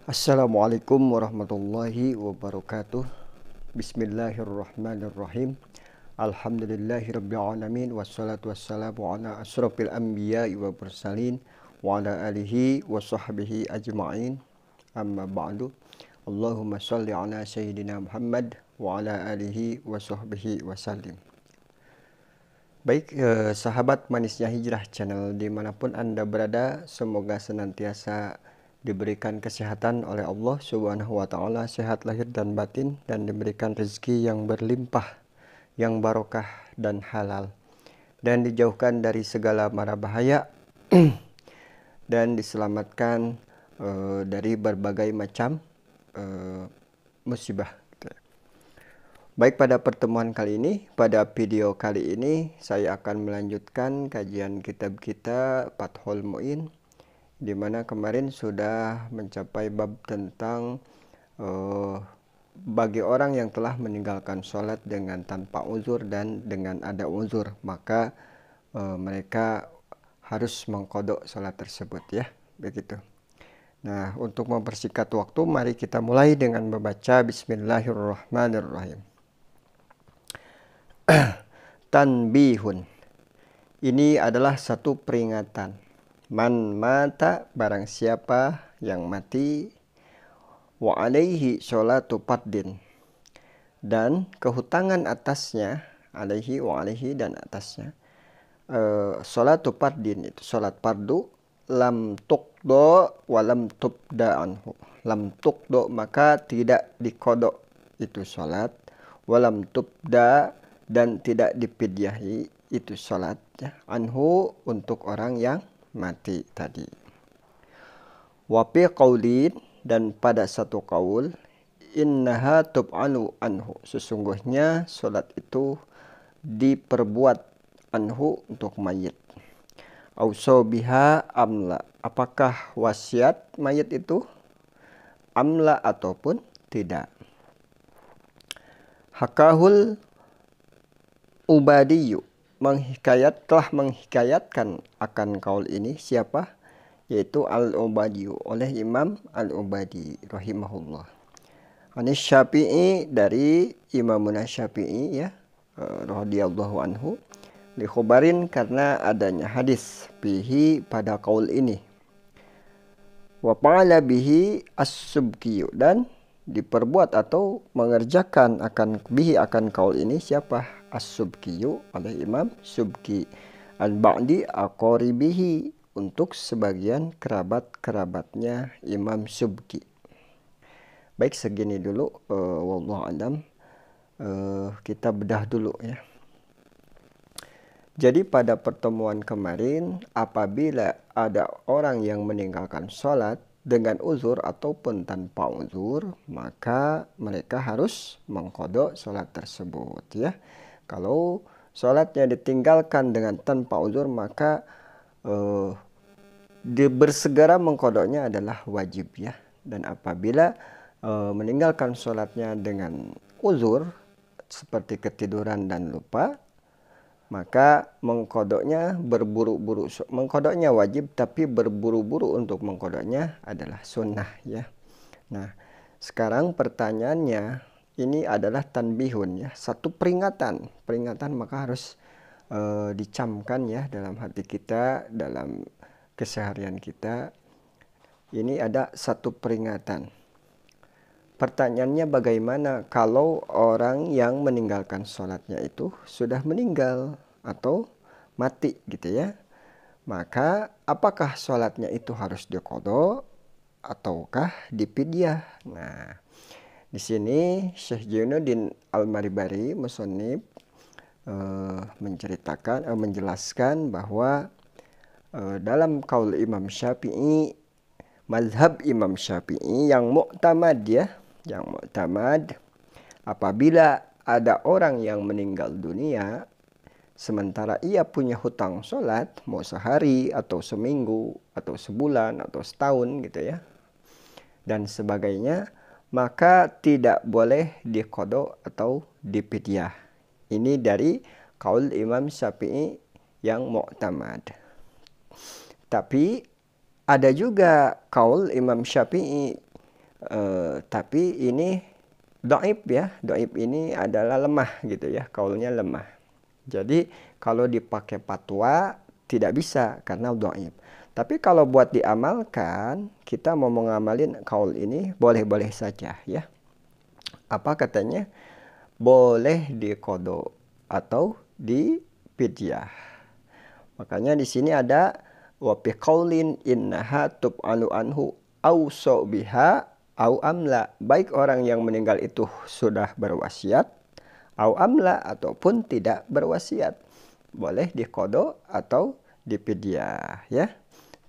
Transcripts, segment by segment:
Assalamualaikum warahmatullahi wabarakatuh. Bismillahirrahmanirrahim. Alhamdulillahirrabbilalamin. Wassalatu wassalamu ala asrafil anbiya'i wa mursalin wa ala alihi wa sahbihi ajma'in. Amma ba'du. Allahumma salli ala sayyidina Muhammad wa ala alihi wa sahbihi wasallim. Baik, sahabat Manisnya Hijrah channel dimanapun Anda berada, semoga senantiasa diberikan kesehatan oleh Allah Subhanahu wa Ta'ala, sehat lahir dan batin, dan diberikan rezeki yang berlimpah, yang barokah dan halal, dan dijauhkan dari segala mara bahaya dan diselamatkan dari berbagai macam musibah. Baik, pada pertemuan kali ini, pada video kali ini saya akan melanjutkan kajian kitab kita Fathul Mu'in, di mana kemarin sudah mencapai bab tentang bagi orang yang telah meninggalkan sholat dengan tanpa uzur dan dengan ada uzur, maka mereka harus mengkodok sholat tersebut, ya, begitu. Nah, untuk mempersingkat waktu, mari kita mulai dengan membaca Bismillahirrahmanirrahim. Tanbihun, ini adalah satu peringatan. Man mata, barang siapa yang mati, wa alaihi sholatu fardin, dan kehutangan atasnya, alaihi wa alaihi dan atasnya, sholatu fardin itu sholat fardu, lam tuqdo wa lam tubda anhu. Lam tuqdo maka tidak dikodok itu sholat, walam tubda dan tidak dipidyahi itu sholat, ya, anhu untuk orang yang mati tadi. Wafi qaulin, dan pada satu qaul, innaha tub'alu anhu, sesungguhnya sholat itu diperbuat anhu untuk mayit. Auso biha amla, apakah wasiat mayit itu amla ataupun tidak. Hakahul Ubadiyu, telah menghikayatkan akan kaul ini siapa? Yaitu Al-Ubadiyu, oleh Imam Al-Ubadi rahimahullah. Anis Syafi'i, dari Imam Syafi'i, ya, radhiyallahu anhu, li khubarin, karena adanya hadis bihi pada kaul ini. Wa fa'ala bihi as-Subkiyu, dan diperbuat atau mengerjakan akan bihi akan kaul ini siapa? As-Subkiyu, oleh Imam Subki, al-ba'di aqaribihi, untuk sebagian kerabat-kerabatnya Imam Subki. Baik, segini dulu, wallahu alam. Kita bedah dulu, ya. Jadi pada pertemuan kemarin, apabila ada orang yang meninggalkan sholat dengan uzur ataupun tanpa uzur, maka mereka harus mengkodok sholat tersebut, ya. Kalau sholatnya ditinggalkan dengan tanpa uzur, maka bersegera mengkodoknya adalah wajib, ya. Dan apabila meninggalkan sholatnya dengan uzur seperti ketiduran dan lupa, maka mengkodoknya berburu-buru. Mengkodoknya wajib, tapi berburu-buru untuk mengkodoknya adalah sunnah, ya. Nah, sekarang pertanyaannya, ini adalah tanbihun, ya, satu peringatan. Peringatan maka harus dicamkan, ya, dalam hati kita, dalam keseharian kita. Ini ada satu peringatan. Pertanyaannya, bagaimana kalau orang yang meninggalkan sholatnya itu sudah meninggal atau mati, gitu, ya. Maka apakah sholatnya itu harus diqadha ataukah dipidyah? Nah, di sini Syekh Jainuddin Al-Maribari musannif menjelaskan bahwa dalam kaul Imam Syafi'i, mazhab Imam Syafi'i yang mu'tamad, ya, yang mu'tamad, apabila ada orang yang meninggal dunia sementara ia punya hutang sholat, mau sehari atau seminggu atau sebulan atau setahun, gitu, ya, dan sebagainya, maka tidak boleh diqadha atau dipidyah. Ini dari kaul Imam Syafi'i yang mu'tamad. Tapi ada juga kaul Imam Syafi'i Tapi ini dhaif ya. Dhaif ini adalah lemah gitu ya, kaulnya lemah. Jadi kalau dipakai fatwa tidak bisa karena dhaif. Tapi kalau buat diamalkan, kita mau mengamalin kaul ini boleh-boleh saja ya. Apa katanya? Boleh diqadha atau dipidyah. Makanya di sini ada wa bi qaulin innaha tub'alu anhu au biha au amla. Baik orang yang meninggal itu sudah berwasiat au amla ataupun tidak berwasiat. Boleh diqadha atau dipidyah ya.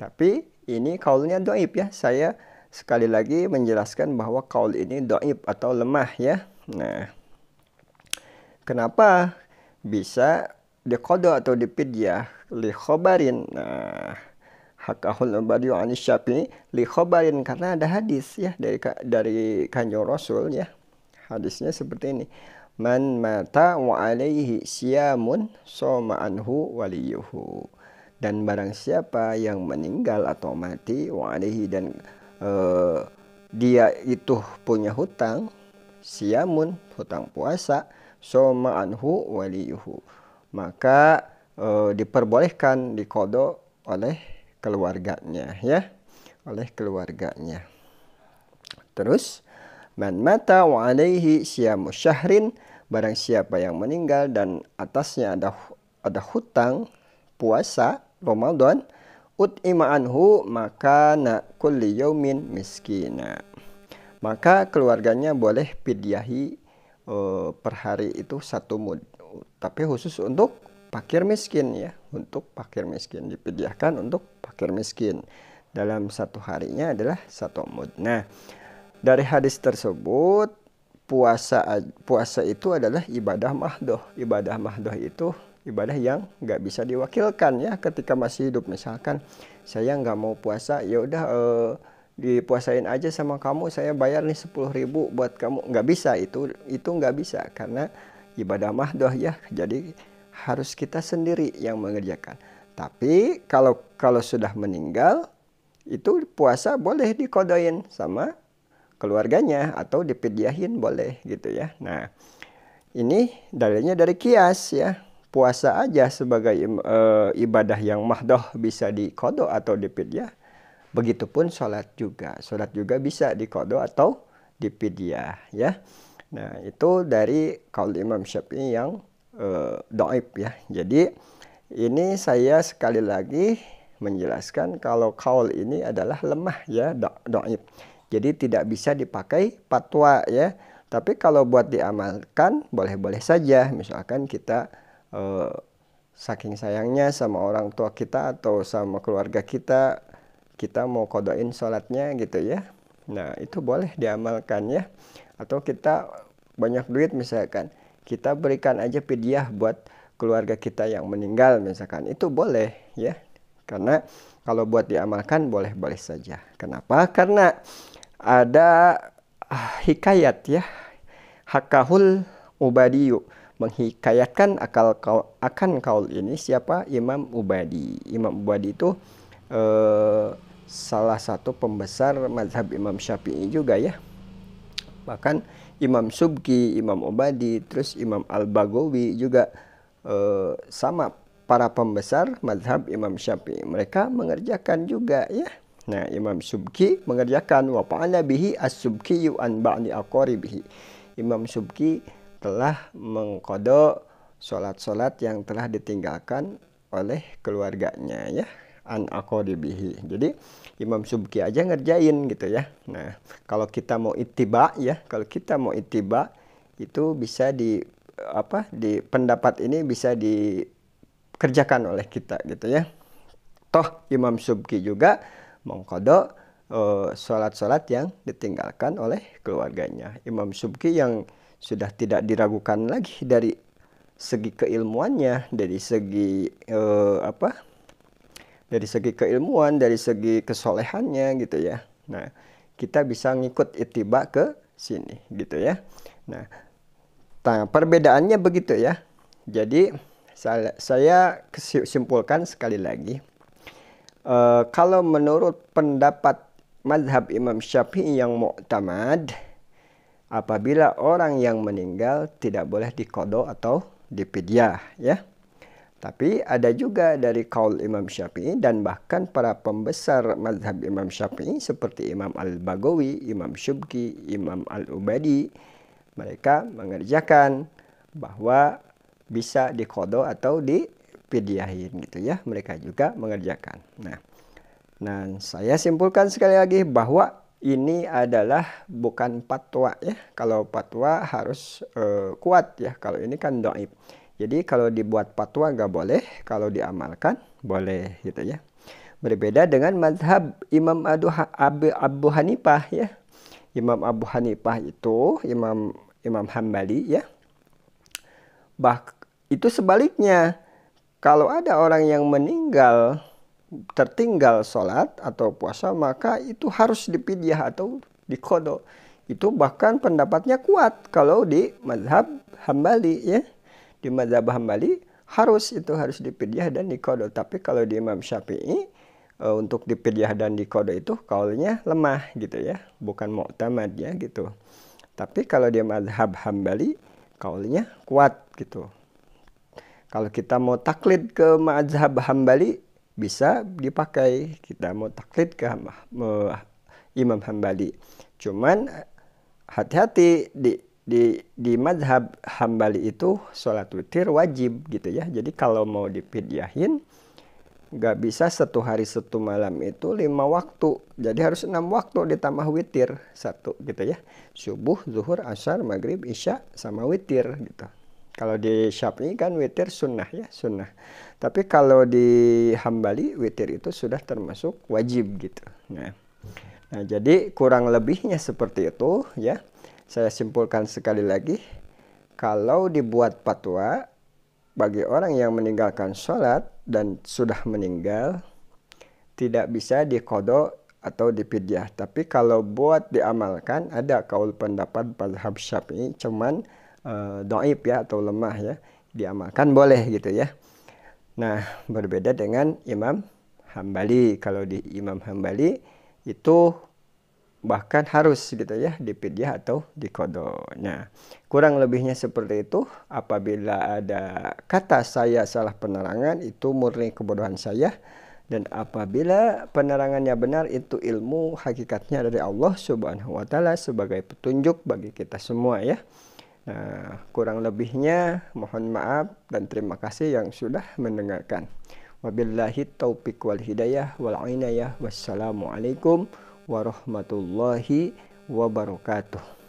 Tapi ini kaulnya dhaif ya. Saya sekali lagi menjelaskan bahwa kaul ini dhaif atau lemah ya. Nah, kenapa bisa diqadha atau dipidyah? Li khobarin. Nah, hakahul badiu an Syafi'i li khobarin, karena ada hadis ya dari Kanjeng Rasul ya. Hadisnya seperti ini. Man mata wa alaihi siyamun soma anhu waliyuhu. Dan barang siapa yang meninggal atau mati wa alaihi, dan dia itu punya hutang, siyamun hutang puasa, soma anhu waliyuhu, maka diperbolehkan diqadha oleh keluarganya ya, oleh keluarganya. Terus man mata wa alaihi siyamu syahrin, barang siapa yang meninggal dan atasnya ada hutang puasa Ramadan, ut'ima anhu maka na kulli yaumin miskina, maka keluarganya boleh pidyahi per hari itu 1 mud. Tapi khusus untuk fakir miskin ya, untuk fakir miskin dipidyahkan untuk fakir miskin. Dalam 1 harinya adalah 1 mud. Nah, dari hadis tersebut puasa itu adalah ibadah mahdoh. Ibadah mahdoh itu ibadah yang nggak bisa diwakilkan ya ketika masih hidup. Misalkan saya nggak mau puasa, ya udah dipuasain aja sama kamu, saya bayar nih 10.000 buat kamu. Nggak bisa, itu nggak bisa karena ibadah mahdoh ya. Jadi harus kita sendiri yang mengerjakan. Tapi kalau sudah meninggal, itu puasa boleh diqadhain sama keluarganya atau dipidyahin boleh gitu ya. Nah, ini dalilnya dari qiyas ya. Puasa aja sebagai ibadah yang mahdoh bisa diqadha atau dipidyah. Begitupun sholat juga bisa diqadha atau dipidyah ya. Nah, itu dari qaul Imam Syafi'i yang dhaif ya. Jadi ini saya sekali lagi menjelaskan kalau qaul ini adalah lemah ya, dhaif. Jadi tidak bisa dipakai fatwa ya. Tapi kalau buat diamalkan boleh-boleh saja. Misalkan kita saking sayangnya sama orang tua kita atau sama keluarga kita mau qadhain sholatnya gitu ya. Nah, itu boleh diamalkan ya. Atau kita banyak duit misalkan, kita berikan aja pidyah buat keluarga kita yang meninggal misalkan, itu boleh ya. Karena kalau buat diamalkan boleh-boleh saja. Kenapa? Karena ada hikayat ya, hakahul ubadiyu, menghikayatkan akan kaul ini siapa? Imam Ubadi. Imam Ubadi itu salah satu pembesar mazhab Imam Syafi'i juga ya. Bahkan Imam Subki, Imam Ubadi, terus Imam Al-Baghawi juga sama para pembesar mazhab Imam Syafi'i. Mereka mengerjakan juga ya. Nah, Imam Subki mengerjakan wa fa'ala bihi as-Subkiyu an ba'di aqaribihi. Imam Subki telah mengqadha sholat-sholat yang telah ditinggalkan oleh keluarganya ya, an aqaribihi. Jadi Imam Subki aja ngerjain gitu ya. Nah, kalau kita mau ittiba ya, itu bisa di pendapat ini bisa dikerjakan oleh kita gitu ya. Toh Imam Subki juga mengqadha sholat-sholat yang ditinggalkan oleh keluarganya. Imam Subki yang sudah tidak diragukan lagi dari segi keilmuannya, dari segi dari segi keilmuan, dari segi kesolehannya gitu ya. Nah, kita bisa ngikut ittiba ke sini gitu ya. Nah, perbedaannya begitu ya. Jadi saya simpulkan sekali lagi, kalau menurut pendapat mazhab Imam Syafi'i yang mu'tamad, apabila orang yang meninggal tidak boleh diqadha atau dipidyah ya. Tapi ada juga dari kaul Imam Syafi'i dan bahkan para pembesar mazhab Imam Syafi'i seperti Imam Al-Baghawi, Imam Syubki, Imam Al-Ubadi, mereka mengerjakan bahwa bisa diqadha atau dipidyahin gitu ya. Mereka juga mengerjakan. Nah, saya simpulkan sekali lagi bahwa ini adalah bukan fatwa ya. Kalau fatwa harus kuat ya. Kalau ini kan dhaif. Jadi kalau dibuat fatwa nggak boleh, kalau diamalkan boleh gitu ya. Berbeda dengan mazhab Imam Abu Hanifah ya. Imam Abu Hanifah itu Imam Hambali ya. Itu sebaliknya. Kalau ada orang yang meninggal tertinggal sholat atau puasa, maka itu harus dipidyah atau diqadha. Itu bahkan pendapatnya kuat kalau di mazhab Hambali ya. Di mazhab Hambali harus dipidyah dan diqadha. Tapi kalau di Imam Syafi'i untuk dipidyah dan diqadha itu kaulnya lemah gitu ya, bukan mu'tamad ya gitu. Tapi kalau di mazhab Hambali kaulnya kuat gitu. Kalau kita mau taklid ke mazhab Hambali bisa dipakai, kita mau taklid ke Imam Hambali. Cuman hati-hati di mazhab Hambali itu sholat witir wajib gitu ya. Jadi kalau mau dipidyahin nggak bisa 1 hari 1 malam itu 5 waktu. Jadi harus 6 waktu ditambah witir 1 gitu ya. Subuh, zuhur, asar, maghrib, isya sama witir gitu. Kalau di Syafi'i kan witir sunnah ya, sunnah. Tapi kalau di Hambali witir itu sudah termasuk wajib gitu. Nah, jadi kurang lebihnya seperti itu ya. Saya simpulkan sekali lagi, kalau dibuat fatwa bagi orang yang meninggalkan sholat dan sudah meninggal, tidak bisa diqadha atau dipidyah. Tapi kalau buat diamalkan, ada kaul pendapat mazhab Syafi'i, cuman dhaif ya atau lemah ya, diamalkan boleh gitu ya. Nah, berbeda dengan Imam Hambali. Kalau di Imam Hambali itu bahkan harus gitu ya dipidyah atau diqadha. Nah, kurang lebihnya seperti itu. Apabila ada kata saya salah penerangan, itu murni kebodohan saya. Dan apabila penerangannya benar, itu ilmu hakikatnya dari Allah Subhanahu wa Ta'ala sebagai petunjuk bagi kita semua ya. Nah, kurang lebihnya mohon maaf dan terima kasih yang sudah mendengarkan. Wabillahi taufiq wal hidayah wal inayah. Wassalamualaikum warahmatullahi wabarakatuh.